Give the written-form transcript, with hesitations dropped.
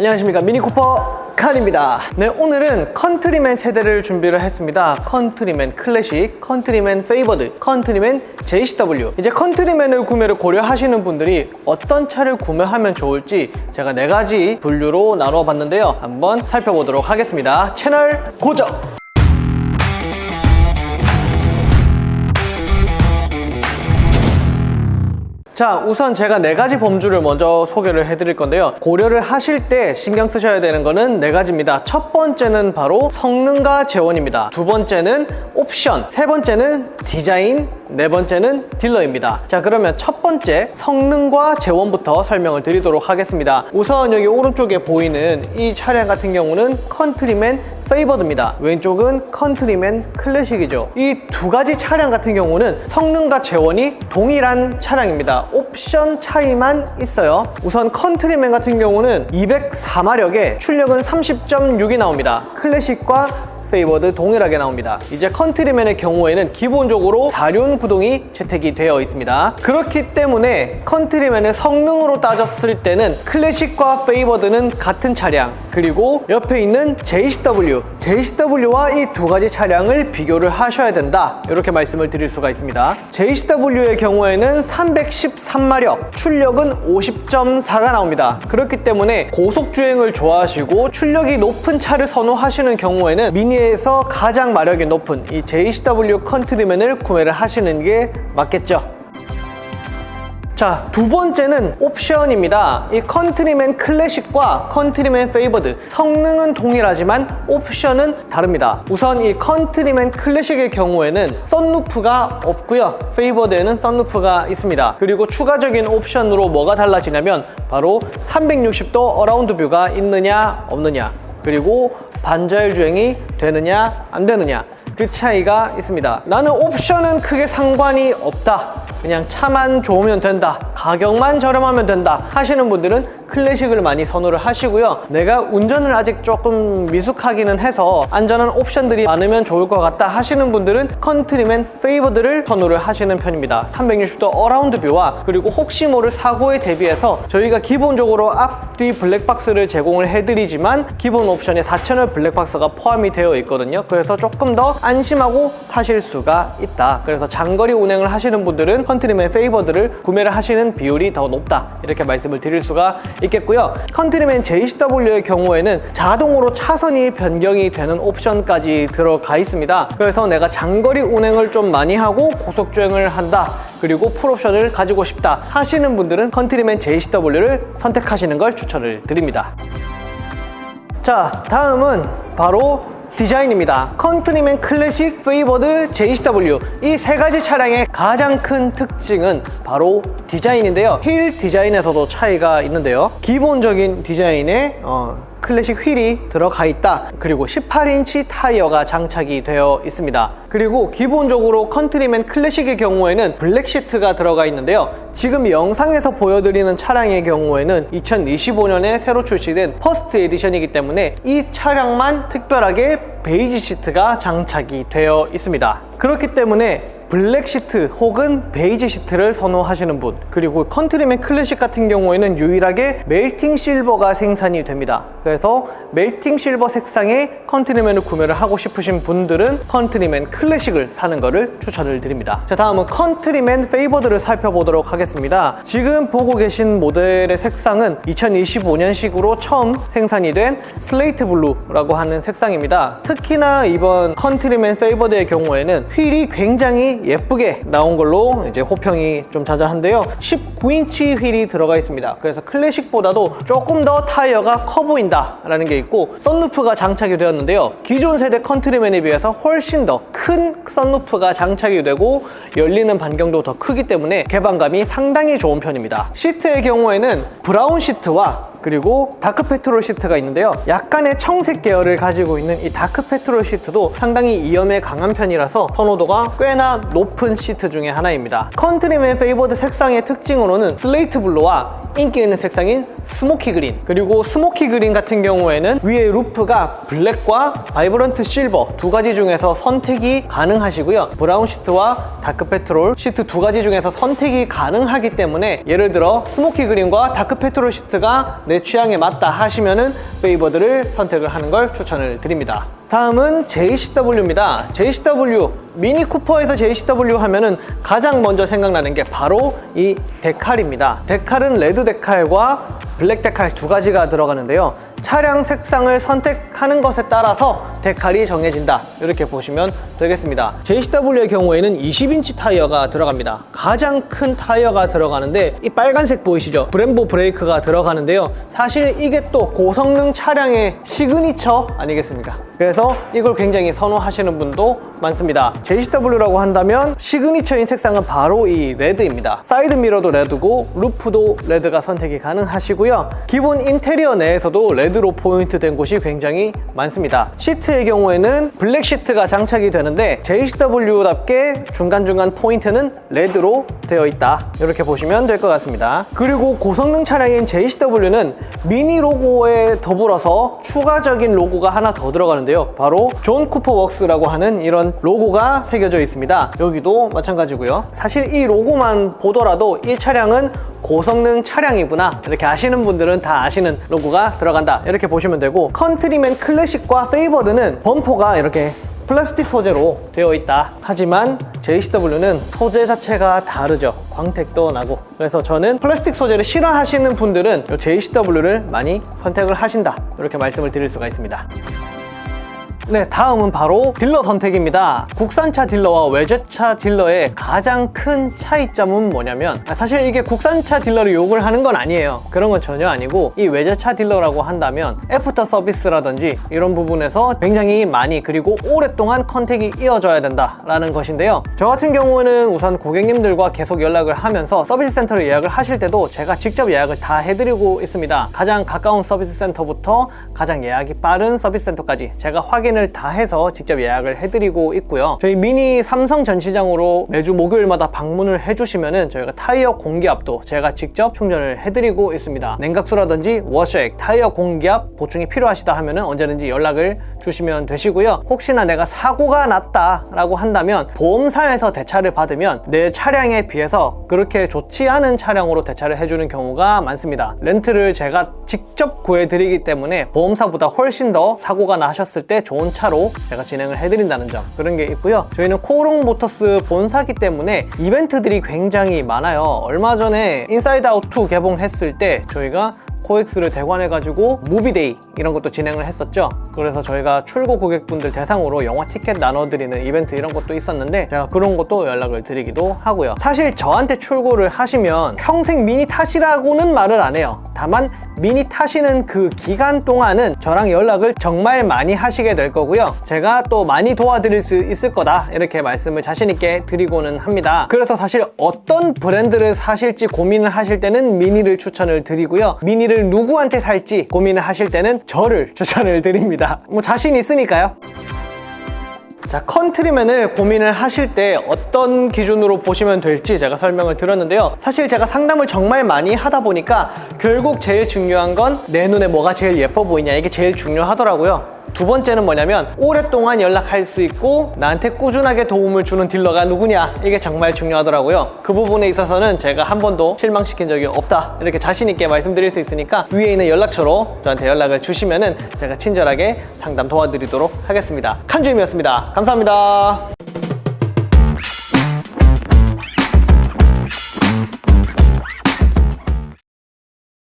안녕하십니까, 미니쿠퍼 칸입니다. 네, 오늘은 컨트리맨 세대를 준비를 했습니다. 컨트리맨 클래식, 컨트리맨 페이버드, 컨트리맨 JCW. 이제 컨트리맨을 구매를 고려하시는 분들이 어떤 차를 구매하면 좋을지 제가 4가지 분류로 나누어 봤는데요, 한번 살펴보도록 하겠습니다. 채널 고정! 자, 우선 제가 4가지 범주를 먼저 소개를 해드릴 건데요, 고려를 하실 때 신경 쓰셔야 되는 거는 4가지입니다. 첫 번째는 바로 성능과 재원입니다. 두 번째는 옵션, 세 번째는 디자인, 네 번째는 딜러입니다. 자, 그러면 첫 번째 성능과 재원부터 설명을 드리도록 하겠습니다. 우선 여기 오른쪽에 보이는 이 차량 같은 경우는 컨트리맨 페이버드입니다. 왼쪽은 컨트리맨 클래식이죠. 이 두 가지 차량 같은 경우는 성능과 재원이 동일한 차량입니다. 옵션 차이만 있어요. 우선 컨트리맨 같은 경우는 204마력에 출력은 30.6이 나옵니다. 클래식과 페이버드 동일하게 나옵니다. 이제 컨트리맨의 경우에는 기본적으로 다륜 구동이 채택이 되어 있습니다. 그렇기 때문에 컨트리맨의 성능으로 따졌을 때는 클래식과 페이버드는 같은 차량, 그리고 옆에 있는 JCW와 이 두 가지 차량을 비교를 하셔야 된다, 이렇게 말씀을 드릴 수가 있습니다. JCW의 경우에는 313마력, 출력은 50.4가 나옵니다. 그렇기 때문에 고속주행을 좋아하시고 출력이 높은 차를 선호하시는 경우에는 미니에서 가장 마력이 높은 이 JCW 컨트리맨을 구매를 하시는 게 맞겠죠. 자, 두 번째는 옵션입니다. 이 컨트리맨 클래식과 컨트리맨 페이버드, 성능은 동일하지만 옵션은 다릅니다. 우선 이 컨트리맨 클래식의 경우에는 썬루프가 없고요, 페이버드에는 썬루프가 있습니다. 그리고 추가적인 옵션으로 뭐가 달라지냐면 바로 360도 어라운드 뷰가 있느냐 없느냐, 그리고 반자율 주행이 되느냐 안 되느냐, 그 차이가 있습니다. 나는 옵션은 크게 상관이 없다, 그냥 차만 좋으면 된다, 가격만 저렴하면 된다 하시는 분들은 클래식을 많이 선호를 하시고요, 내가 운전을 아직 조금 미숙하기는 해서 안전한 옵션들이 많으면 좋을 것 같다 하시는 분들은 컨트리맨 페이버드를 선호를 하시는 편입니다. 360도 어라운드 뷰와 그리고 혹시 모를 사고에 대비해서 저희가 기본적으로 앞뒤 블랙박스를 제공을 해드리지만 기본 옵션에 4채널 블랙박스가 포함이 되어 있거든요. 그래서 조금 더 안심하고 타실 수가 있다. 그래서 장거리 운행을 하시는 분들은 컨트리맨 페이버드를 구매를 하시는 비율이 더 높다, 이렇게 말씀을 드릴 수가 있겠고요. 컨트리맨 JCW의 경우에는 자동으로 차선이 변경이 되는 옵션까지 들어가 있습니다. 그래서 내가 장거리 운행을 좀 많이 하고 고속주행을 한다, 그리고 풀옵션을 가지고 싶다 하시는 분들은 컨트리맨 JCW를 선택하시는 걸 추천을 드립니다. 자, 다음은 바로 디자인입니다. 컨트리맨 클래식, 페이버드, JCW, 이 세 가지 차량의 가장 큰 특징은 바로 디자인인데요, 휠 디자인에서도 차이가 있는데요, 기본적인 디자인에 클래식 휠이 들어가 있다, 그리고 18인치 타이어가 장착이 되어 있습니다. 그리고 기본적으로 컨트리맨 클래식의 경우에는 블랙 시트가 들어가 있는데요, 지금 영상에서 보여드리는 차량의 경우에는 2025년에 새로 출시된 퍼스트 에디션이기 때문에 이 차량만 특별하게 베이지 시트가 장착이 되어 있습니다. 그렇기 때문에 블랙 시트 혹은 베이지 시트를 선호하시는 분, 그리고 컨트리맨 클래식 같은 경우에는 유일하게 멜팅 실버가 생산이 됩니다. 그래서 멜팅 실버 색상의 컨트리맨을 구매를 하고 싶으신 분들은 컨트리맨 클래식을 사는 것을 추천을 드립니다. 자, 다음은 컨트리맨 페이버드를 살펴보도록 하겠습니다. 지금 보고 계신 모델의 색상은 2025년식으로 처음 생산이 된 슬레이트 블루라고 하는 색상입니다. 특히나 이번 컨트리맨 페이버드의 경우에는 휠이 굉장히 예쁘게 나온 걸로 이제 호평이 좀 자자한데요, 19인치 휠이 들어가 있습니다. 그래서 클래식보다도 조금 더 타이어가 커 보인다 라는 게 있고, 썬루프가 장착이 되었는데요, 기존 세대 컨트리맨에 비해서 훨씬 더 큰 썬루프가 장착이 되고 열리는 반경도 더 크기 때문에 개방감이 상당히 좋은 편입니다. 시트의 경우에는 브라운 시트와 그리고 다크 페트롤 시트가 있는데요, 약간의 청색 계열을 가지고 있는 이 다크 페트롤 시트도 상당히 이염에 강한 편이라서 선호도가 꽤나 높은 시트 중에 하나입니다. 컨트리맨 페이버드 색상의 특징으로는 슬레이트 블루와 인기 있는 색상인 스모키 그린, 그리고 스모키 그린 같은 경우에는 위에 루프가 블랙과 바이브런트 실버 두 가지 중에서 선택이 가능하시고요, 브라운 시트와 다크 페트롤 시트 두 가지 중에서 선택이 가능하기 때문에 예를 들어 스모키 그린과 다크 페트롤 시트가 내 취향에 맞다 하시면은 페이버드를 선택을 하는 걸 추천을 드립니다. 다음은 JCW입니다. JCW, 미니 쿠퍼에서 JCW 하면은 가장 먼저 생각나는 게 바로 이 데칼입니다. 데칼은 레드 데칼과 블랙 데칼 두 가지가 들어가는데요. 차량 색상을 선택하는 것에 따라서 데칼이 정해진다, 이렇게 보시면 되겠습니다. JCW의 경우에는 20인치 타이어가 들어갑니다. 가장 큰 타이어가 들어가는데 이 빨간색 보이시죠? 브렘보 브레이크가 들어가는데요. 사실 이게 또 고성능 차량의 시그니처 아니겠습니까? 그래서 이걸 굉장히 선호하시는 분도 많습니다. JCW라고 한다면 시그니처인 색상은 바로 이 레드입니다. 사이드 미러도 레드고 루프도 레드가 선택이 가능하시고요. 기본 인테리어 내에서도 레드로 포인트 된 곳이 굉장히 많습니다. 시트의 경우에는 블랙 시트가 장착이 되는데 JCW답게 중간중간 포인트는 레드로 되어 있다, 이렇게 보시면 될 것 같습니다. 그리고 고성능 차량인 JCW는 미니 로고에 더불어서 추가적인 로고가 하나 더 들어가는데요. 바로 존 쿠퍼 웍스라고 하는 이런 로고가 새겨져 있습니다. 여기도 마찬가지고요. 사실 이 로고만 보더라도 이 차량은 고성능 차량이구나, 이렇게 아시는 분들은 다 아시는 로고가 들어간다, 이렇게 보시면 되고, 컨트리맨 클래식과 페이버드는 범퍼가 이렇게 플라스틱 소재로 되어 있다. 하지만 JCW는 소재 자체가 다르죠. 광택도 나고. 그래서 저는 플라스틱 소재를 싫어하시는 분들은 JCW를 많이 선택을 하신다, 이렇게 말씀을 드릴 수가 있습니다. 네, 다음은 바로 딜러 선택입니다. 국산차 딜러와 외제차 딜러의 가장 큰 차이점은 뭐냐면, 사실 이게 국산차 딜러를 욕을 하는 건 아니에요. 그런 건 전혀 아니고, 이 외제차 딜러라고 한다면 애프터 서비스라든지 이런 부분에서 굉장히 많이, 그리고 오랫동안 컨택이 이어져야 된다라는 것인데요. 저 같은 경우는 우선 고객님들과 계속 연락을 하면서 서비스 센터를 예약을 하실 때도 제가 직접 예약을 다 해드리고 있습니다. 가장 가까운 서비스 센터부터 가장 예약이 빠른 서비스 센터까지 제가 확인을 다 해서 직접 예약을 해드리고 있고요. 저희 미니 삼성 전시장으로 매주 목요일마다 방문을 해주시면은 저희가 타이어 공기압도 제가 직접 충전을 해드리고 있습니다. 냉각수라든지 워셔액, 타이어 공기압 보충이 필요하시다 하면은 언제든지 연락을 주시면 되시고요. 혹시나 내가 사고가 났다라고 한다면 보험사에서 대차를 받으면 내 차량에 비해서 그렇게 좋지 않은 차량으로 대차를 해주는 경우가 많습니다. 렌트를 제가 직접 구해드리기 때문에 보험사보다 훨씬 더 사고가 나셨을 때 좋은 차로 제가 진행을 해드린다는 점, 그런 게 있고요. 저희는 코오롱 모터스 본사기 때문에 이벤트들이 굉장히 많아요. 얼마 전에 인사이드 아웃 2 개봉했을 때 저희가 코엑스를 대관해가지고 무비데이 이런 것도 진행을 했었죠. 그래서 저희가 출고 고객분들 대상으로 영화 티켓 나눠드리는 이벤트 이런 것도 있었는데 제가 그런 것도 연락을 드리기도 하고요. 사실 저한테 출고를 하시면 평생 미니 타시라고는 말을 안 해요. 다만 미니 타시는 그 기간 동안은 저랑 연락을 정말 많이 하시게 될 거고요. 제가 또 많이 도와드릴 수 있을 거다, 이렇게 말씀을 자신 있게 드리고는 합니다. 그래서 사실 어떤 브랜드를 사실지 고민을 하실 때는 미니를 추천을 드리고요. 미니를 누구한테 살지 고민을 하실 때는 저를 추천을 드립니다. 뭐 자신 있으니까요. 자, 컨트리맨을 고민을 하실 때 어떤 기준으로 보시면 될지 제가 설명을 드렸는데요. 사실 제가 상담을 정말 많이 하다 보니까 결국 제일 중요한 건 내 눈에 뭐가 제일 예뻐 보이냐, 이게 제일 중요하더라고요. 두 번째는 뭐냐면 오랫동안 연락할 수 있고 나한테 꾸준하게 도움을 주는 딜러가 누구냐, 이게 정말 중요하더라고요. 그 부분에 있어서는 제가 한 번도 실망시킨 적이 없다, 이렇게 자신 있게 말씀드릴 수 있으니까 위에 있는 연락처로 저한테 연락을 주시면은 제가 친절하게 상담 도와드리도록 하겠습니다. 칸주임이었습니다. 감사합니다.